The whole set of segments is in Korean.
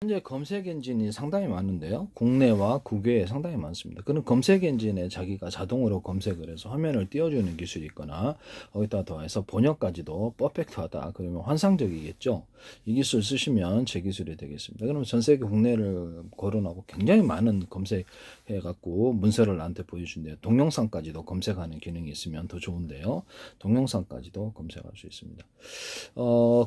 현재 검색 엔진이 상당히 많은데요. 국내와 국외에 상당히 많습니다. 그런 검색 엔진에 자기가 자동으로 검색을 해서 화면을 띄워주는 기술이 있거나 거기다 더해서 번역까지도 퍼펙트하다. 그러면 환상적이겠죠. 이 기술 쓰시면 제 기술이 되겠습니다. 그러면 전 세계 국내를 거론하고 굉장히 많은 검색해갖고 문서를 나한테 보여준대요. 동영상까지도 검색하는 기능이 있으면 더 좋은데요. 동영상까지도 검색할 수 있습니다.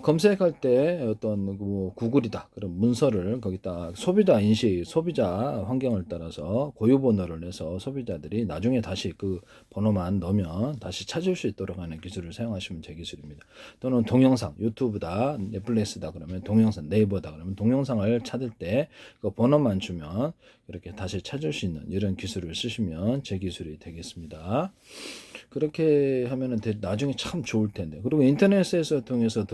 검색할 때 어떤 구글이다. 그럼 문서를 거기다 소비자 인식, 소비자 환경을 따라서 고유 번호를 내서 소비자들이 나중에 다시 그 번호만 넣으면 다시 찾을 수 있도록 하는 기술을 사용하시면 제 기술입니다. 또는 동영상, 유튜브다, 넷플릭스다 그러면 동영상, 네이버다 그러면 동영상을 찾을 때 그 번호만 주면 이렇게 다시 찾을 수 있는 이런 기술을 쓰시면 제 기술이 되겠습니다. 그렇게 하면은 나중에 참 좋을 텐데. 그리고 인터넷에서 통해서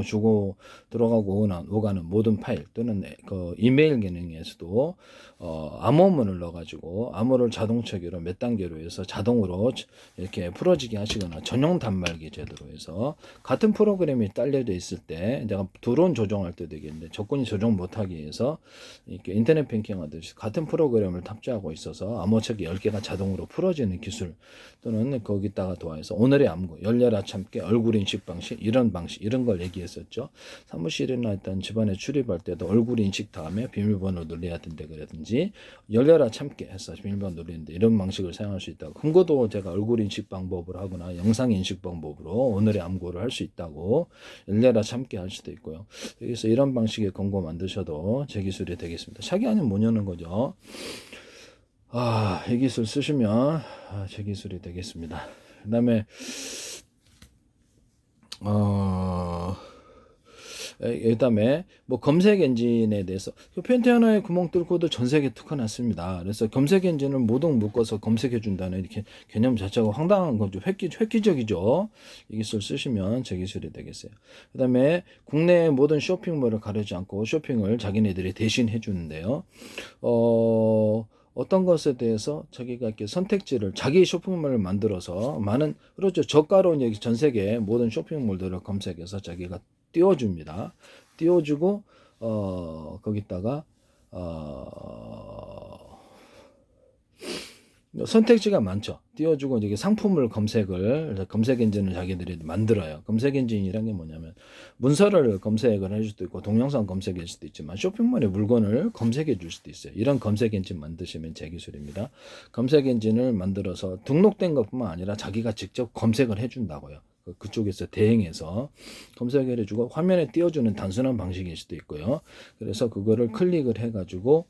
주고 들어가고 오가는 모든 파일 또는 그 이메일 기능에서도 암호문을 넣어가지고 암호를 자동 체계로 몇 단계로 해서 자동으로 이렇게 풀어지게 하시거나 전용 단말기 제도로 해서 같은 프로그램이 딸려져 있을 때 내가 드론 조정할 때 되겠는데 조건이 조정 못하게 해서 이렇게 인터넷 뱅킹 하듯이 같은 프로그램을 탑재하고 있어서 암호 체계 10개가 자동으로 풀어지는 기술 또는 거기다가 더해서 오늘의 암구, 열려라 참깨, 얼굴 인식 방식, 이런 방식, 이런 걸 얘기했었죠. 사무실이나 일단 집안에 출입할 때도 얼굴 인식 다음에 비밀번호 눌러야 된다 그러든지, 열려라 참깨 해서 비밀번호 누르는데 이런 방식을 사용할 수 있다고. 금고도 제가 얼굴 인식 방법을 하거나 영상 인식 방법으로 오늘의 암구를 할 수 있다고, 열려라 참깨 할 수도 있고요. 여기서 이런 방식의 금고 만드셔도 제 기술이 되겠습니다. 차기 아니면 못 여는 거죠. 이 기술 쓰시면 제 기술이 되겠습니다. 그 다음에 그다음에 뭐 검색 엔진에 대해서 펜트 하나에 구멍 뚫고도 전 세계 특허났습니다. 그래서 검색 엔진을 모두 묶어서 검색해 준다는 이렇게 개념 자체가 황당한 거죠. 획기적이죠. 이 기술 쓰시면 제 기술이 되겠어요. 그다음에 국내 모든 쇼핑몰을 가리지 않고 쇼핑을 자기네들이 대신 해주는데요. 어떤 것에 대해서 자기가 이렇게 선택지를 자기 쇼핑몰을 만들어서 많은 그렇죠 저가로 여기 전 세계 모든 쇼핑몰들을 검색해서 자기가 띄워줍니다. 띄워주고 거기다가 선택지가 많죠. 띄워주고 이게 상품을 검색 엔진을 자기들이 만들어요. 검색 엔진이란 게 뭐냐면 문서를 검색을 할 수도 있고 동영상 검색할 수도 있지만 쇼핑몰의 물건을 검색해 줄 수도 있어요. 이런 검색 엔진 만드시면 제 기술입니다. 검색 엔진을 만들어서 등록된 것뿐만 아니라 자기가 직접 검색을 해준다고요. 그쪽에서 대행해서 검색을 해주고 화면에 띄워주는 단순한 방식일 수도 있고요. 그래서 그거를 클릭을 해가지고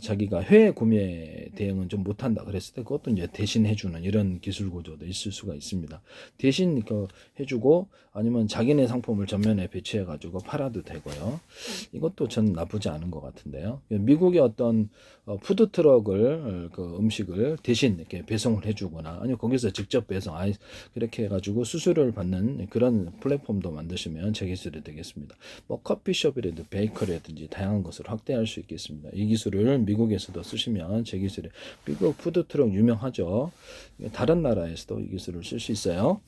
자기가 해외 구매 대응은 좀 못한다 그랬을 때 그것도 이제 대신 해주는 이런 기술 구조도 있을 수가 있습니다. 대신 해주고 아니면 자기네 상품을 전면에 배치해 가지고 팔아도 되고요. 이것도 전 나쁘지 않은 것 같은데요. 미국의 어떤 푸드 트럭을 그 음식을 대신 이렇게 배송을 해주거나 아니면 거기서 직접 배송 그렇게 해가지고 수수료를 받는 그런 플랫폼도 만드시면 제 기술이 되겠습니다. 뭐 커피숍이라든지 베이커리라든지 다양한 것을 확대할 수 있겠습니다. 이 기술을 미국에서도 쓰시면 제 기술이 미국 푸드트럭 유명하죠. 다른 나라에서도 이 기술을 쓸 수 있어요.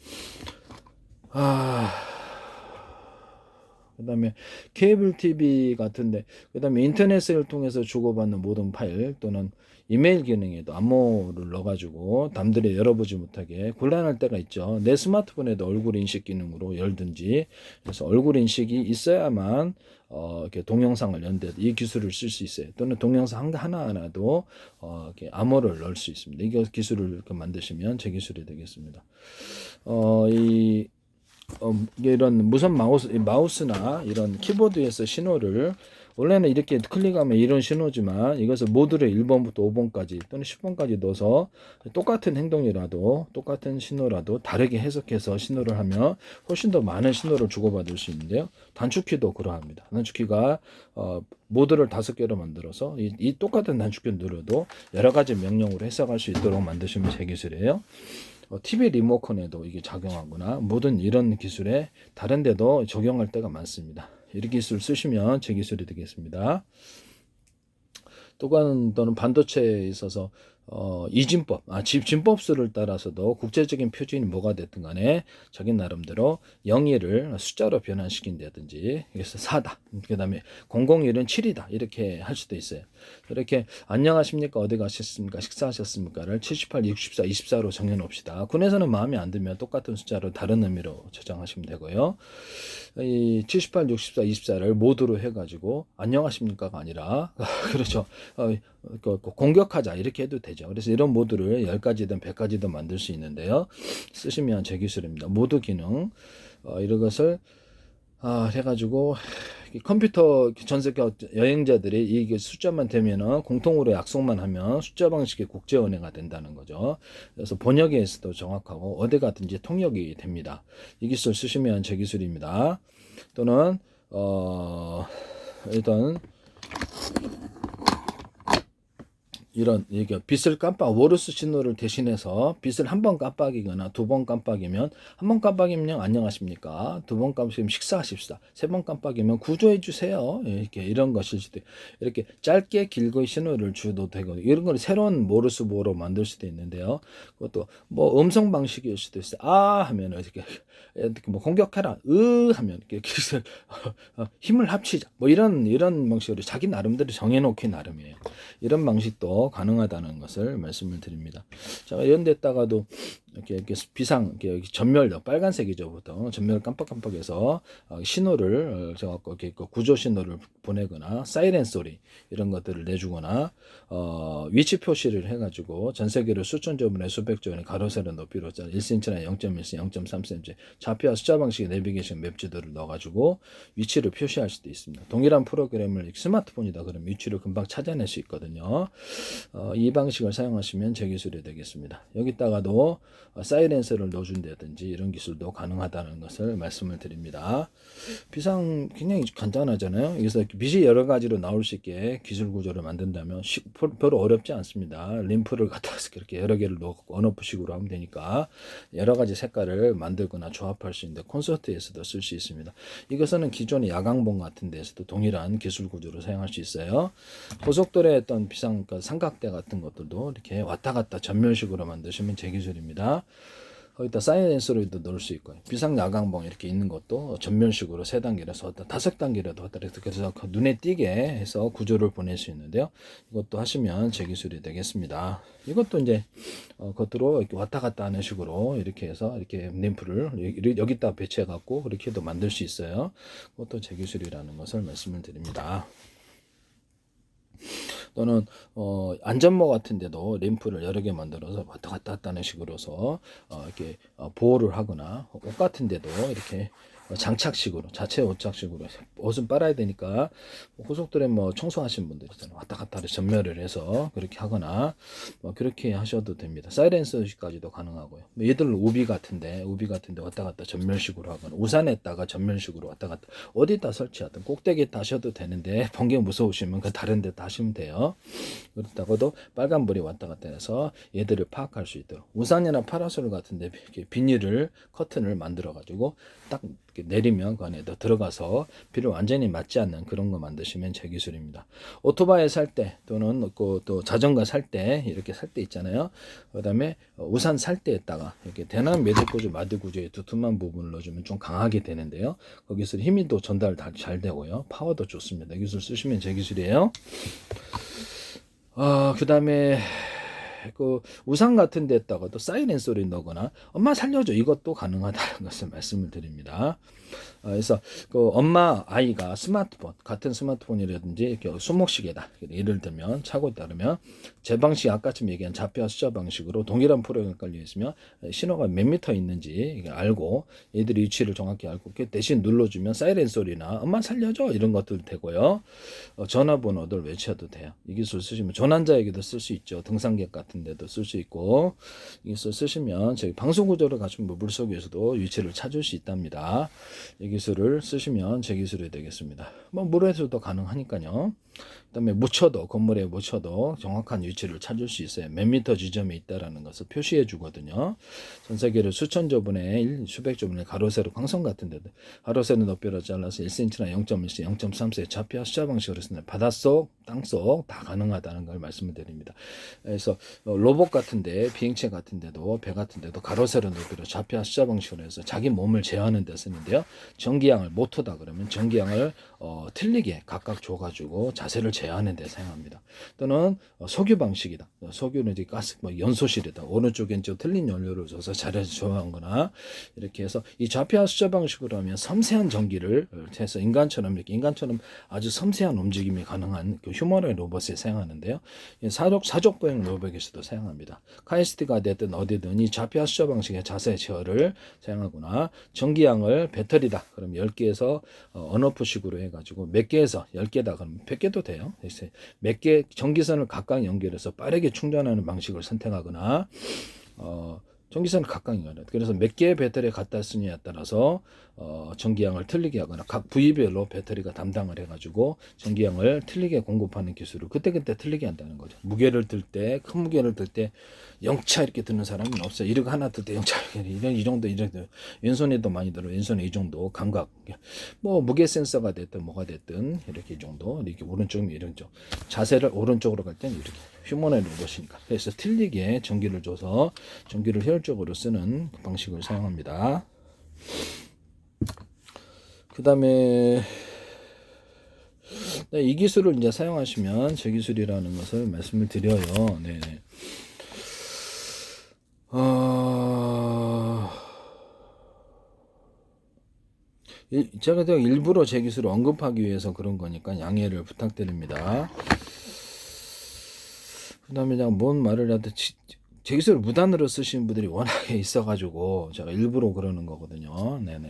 그 다음에 케이블 TV 같은데 그 다음에 인터넷을 통해서 주고받는 모든 파일 또는 이메일 기능에도 암호를 넣어가지고 남들이 열어보지 못하게 곤란할 때가 있죠. 내 스마트폰에도 얼굴 인식 기능으로 열든지 그래서 얼굴 인식이 있어야만 이렇게 동영상을 연대 이 기술을 쓸 수 있어요. 또는 동영상 하나하나도 이렇게 암호를 넣을 수 있습니다. 이 기술을 만드시면 제 기술이 되겠습니다. 이런 무선 마우스나 이런 키보드에서 신호를 원래는 이렇게 클릭하면 이런 신호지만 이것을 모듈에 1번부터 5번까지 또는 10번까지 넣어서 똑같은 행동이라도 똑같은 신호라도 다르게 해석해서 신호를 하면 훨씬 더 많은 신호를 주고받을 수 있는데요. 단축키도 그러합니다. 단축키가 모듈을 5개로 만들어서 이 똑같은 단축키 눌러도 여러 가지 명령으로 해석할 수 있도록 만드시면 제 기술이에요. TV 리모컨에도 이게 작용하거나 모든 이런 기술에 다른 데도 적용할 때가 많습니다. 이 기술 쓰시면 제 기술이 되겠습니다. 또는 반도체에 있어서 이진법, 진법수를 따라서도 국제적인 표준이 뭐가 됐든 간에 자기 나름대로 0일을 숫자로 변환시킨다든지, 그래서 4다. 그 다음에 001은 7이다. 이렇게 할 수도 있어요. 이렇게 안녕하십니까? 어디 가셨습니까? 식사하셨습니까?를 78, 64, 24로 정해놓읍시다. 군에서는 마음에 안 들면 똑같은 숫자로 다른 의미로 저장하시면 되고요. 이 78, 64, 24를 모두로 해가지고 안녕하십니까가 아니라 그렇죠. 공격하자 이렇게 해도 되죠. 그래서 이런 모드를 10가지든 100가지든 만들 수 있는데요. 쓰시면 제 기술입니다. 모드 기능 이런 것을 해가지고 컴퓨터 전 세계 여행자들이 이 숫자만 되면은 공통으로 약속만 하면 숫자 방식의 국제은행가 된다는 거죠. 그래서 번역에서도 정확하고 어디 가든지 통역이 됩니다. 이 기술 쓰시면 제 기술입니다. 또는 일단 이런 이게 빛을 깜빡 모르스 신호를 대신해서 빛을 한 번 깜빡이거나 두 번 깜빡이면 한 번 깜빡이면 안녕하십니까, 두 번 깜빡이면 식사하십시다, 세 번 깜빡이면 구조해 주세요, 이렇게 이런 것일 수도 이렇게 짧게 길게 신호를 줘도 되고 이런 걸 새로운 모르스보로 만들 수도 있는데요. 그것도 뭐 음성 방식일 수도 있어요. 하면 이렇게 뭐 공격해라 하면 이렇게 힘을 합치자 뭐 이런 방식으로 자기 나름대로 정해놓기 나름이에요. 이런 방식도 가능하다는 것을 말씀을 드립니다. 자, 이런 데다가도 이렇게 비상 이렇게 전멸도 빨간색이죠. 보통 전멸 깜빡깜빡해서 신호를 저갖고 이렇게 구조 신호를 보내거나 사이렌 소리 이런 것들을 내주거나 위치 표시를 해가지고 전 세계로 수천 조분의 수백 조분의 가로 세로 높이로 1cm나 0.1cm, 0.3cm 좌표와 숫자 방식의 내비게이션 맵 지도를 넣어가지고 위치를 표시할 수도 있습니다. 동일한 프로그램을 스마트폰이다 그러면 위치를 금방 찾아낼 수 있거든요. 이 방식을 사용하시면 제 기술이 되겠습니다. 여기다가도 사이렌서를 넣어준다든지 이런 기술도 가능하다는 것을 말씀을 드립니다. 비상 굉장히 간단하잖아요. 그래서 빛이 여러 가지로 나올 수 있게 기술 구조를 만든다면 별로 어렵지 않습니다. 림프를 갖다서 이렇게 여러 개를 넣고 언오프식으로 하면 되니까 여러 가지 색깔을 만들거나 조합할 수 있는데 콘서트에서도 쓸 수 있습니다. 이것은 기존의 야광봉 같은 데서도 동일한 기술 구조를 사용할 수 있어요. 고속도로에 어떤 비상 삼각대 같은 것들도 이렇게 왔다 갔다 전면식으로 만드시면 제 기술입니다. 거기다 사이렌서로도 넣을 수 있고요. 비상 야광봉 이렇게 있는 것도 전면식으로 3단계라서 5단계라도 하다 그래서 눈에 띄게 해서 구조를 보낼 수 있는데요. 이것도 하시면 제 기술이 되겠습니다. 이것도 이제 겉으로 이렇게 왔다 갔다 하는 식으로 이렇게 해서 이렇게 램프를 여기다 배치해 갖고 그렇게도 만들 수 있어요. 그것도 제 기술이라는 것을 말씀을 드립니다. 또는 안전모 같은 데도 램프를 여러 개 만들어서 왔다 갔다 하는 식으로서 이렇게 보호를 하거나 옷 같은 데도 이렇게 장착식으로 자체 오착식으로 옷은 빨아야 되니까 고속도로에 뭐 청소하신 분들 있잖아요. 왔다 갔다 전멸을 해서 그렇게 하거나 뭐 그렇게 하셔도 됩니다. 사이렌서까지도 가능하고요. 얘들 우비 같은데 왔다 갔다 전멸식으로 하거나 우산에다가 전멸식으로 왔다 갔다 어디다 설치하든 꼭대기에 다셔도 되는데 번개 무서우시면 그 다른 데 다시면 돼요. 그렇다고도 빨간불이 왔다 갔다 해서 얘들을 파악할 수 있도록 우산이나 파라솔 같은데 이렇게 비닐을 커튼을 만들어 가지고 딱 내리면 그 안에 들어가서 비를 완전히 맞지 않는 그런 거 만드시면 제 기술입니다. 오토바이 살 때 또는 또 자전거 살 때 이렇게 살 때 있잖아요. 그 다음에 우산 살 때에다가 이렇게 대남 매듭 구조 마드 구조의 두툼한 부분을 넣어주면 좀 강하게 되는데요. 거기서 힘이 또 전달 잘 되고요. 파워도 좋습니다. 이 기술 쓰시면 제 기술이에요. 그 다음에 우산 같은 데다가도 사이렌 소리 넣거나 엄마 살려줘 이것도 가능하다는 것을 말씀을 드립니다. 그래서 엄마 아이가 스마트폰 같은 스마트폰이라든지 이렇게 손목시계다 예를 들면 차고 있다면 제 방식 아까쯤 얘기한 좌표와 숫자 방식으로 동일한 프로그램이 깔려 있으면 신호가 몇 미터 있는지 알고 얘들이 위치를 정확히 알고 대신 눌러주면 사이렌 소리나 엄마 살려줘 이런 것들 되고요. 전화번호들 외쳐도 돼요. 이 기술 쓰시면 전환자에게도 쓸 수 있죠. 등산객 같은 데도 쓸 수 있고 이 기술 쓰시면 저희 방송 구조를 갖춘 물속에서도 위치를 찾을 수 있답니다. 이 기술을 쓰시면 제 기술이 되겠습니다. 뭐 물에서도 가능하니까요. 그다음에 건물에 묻혀도 정확한 위치를 찾을 수 있어요. 몇 미터 지점에 있다라는 것을 표시해 주거든요. 전 세계를 수천 조분의 수백 조분의 가로 세로 광선 같은 데도 가로 세로 높이로 잘라서 1cm나 0.1cm, 0.3cm 좌표 숫자 방식으로 쓰는 바닷속, 땅속 다 가능하다는 걸 말씀을 드립니다. 그래서 로봇 같은데, 비행체 같은데도, 배 같은데도 가로 세로 누르고 좌표 숫자 방식으로 해서 자기 몸을 제어하는 데 쓰는데요. 전기양을 모터다 그러면 전기양을 틀리게 각각 줘가지고 자세를 제어하는 데 사용합니다. 또는 석유 방식이다. 석유는 이제 가스 뭐 연소실이다. 오른쪽에 이제 틀린 연료를 줘서 자리를 조정하거나 이렇게 해서 이 좌표 숫자 방식으로 하면 섬세한 전기를 해서 인간처럼 아주 섬세한 움직임이 가능한 그 휴머노이드 로봇에 사용하는데요. 사족 보행 로봇에서도 사용합니다. 카이스트가 됐든 어디든 이 좌표 숫자 방식의 자세 제어를 사용하거나 전기양을 배터리다. 그럼 10개에서 언오프식으로 해가지고 몇 개에서 10개다. 그럼 100개도 돼요. 몇 개 전기선을 각각 연결해서 빠르게 충전하는 방식을 선택하거나 전기선을 각각 연결해. 그래서 몇 개의 배터리에 갖다 쓰느냐에 따라서 전기양을 틀리게 하거나 각 부위별로 배터리가 담당을 해가지고 전기양을 틀리게 공급하는 기술을 그때그때 틀리게 한다는 거죠. 무게를 들 때, 큰 무게를 들 때 영차 이렇게 드는 사람은 없어요. 이렇게 하나 들 때 영차 이 정도 왼손에도 많이 들어. 왼손에 이 정도 감각. 뭐 무게 센서가 됐든 뭐가 됐든 이렇게 이 정도 이렇게 오른쪽 이런 쪽 자세를 오른쪽으로 갈 때는 이렇게 휴머노이드 로봇이니까 그래서 틀리게 전기를 줘서 전기를 효율적으로 쓰는 방식을 사용합니다. 그 다음에 이 기술을 이제 사용하시면 제 기술이라는 것을 말씀을 드려요. 네. 제가 일부러 제 기술을 언급하기 위해서 그런 거니까 양해를 부탁드립니다. 그 다음에 그냥 뭔 말을 해도 제 기술을 무단으로 쓰시는 분들이 워낙에 있어가지고 제가 일부러 그러는 거거든요. 네네.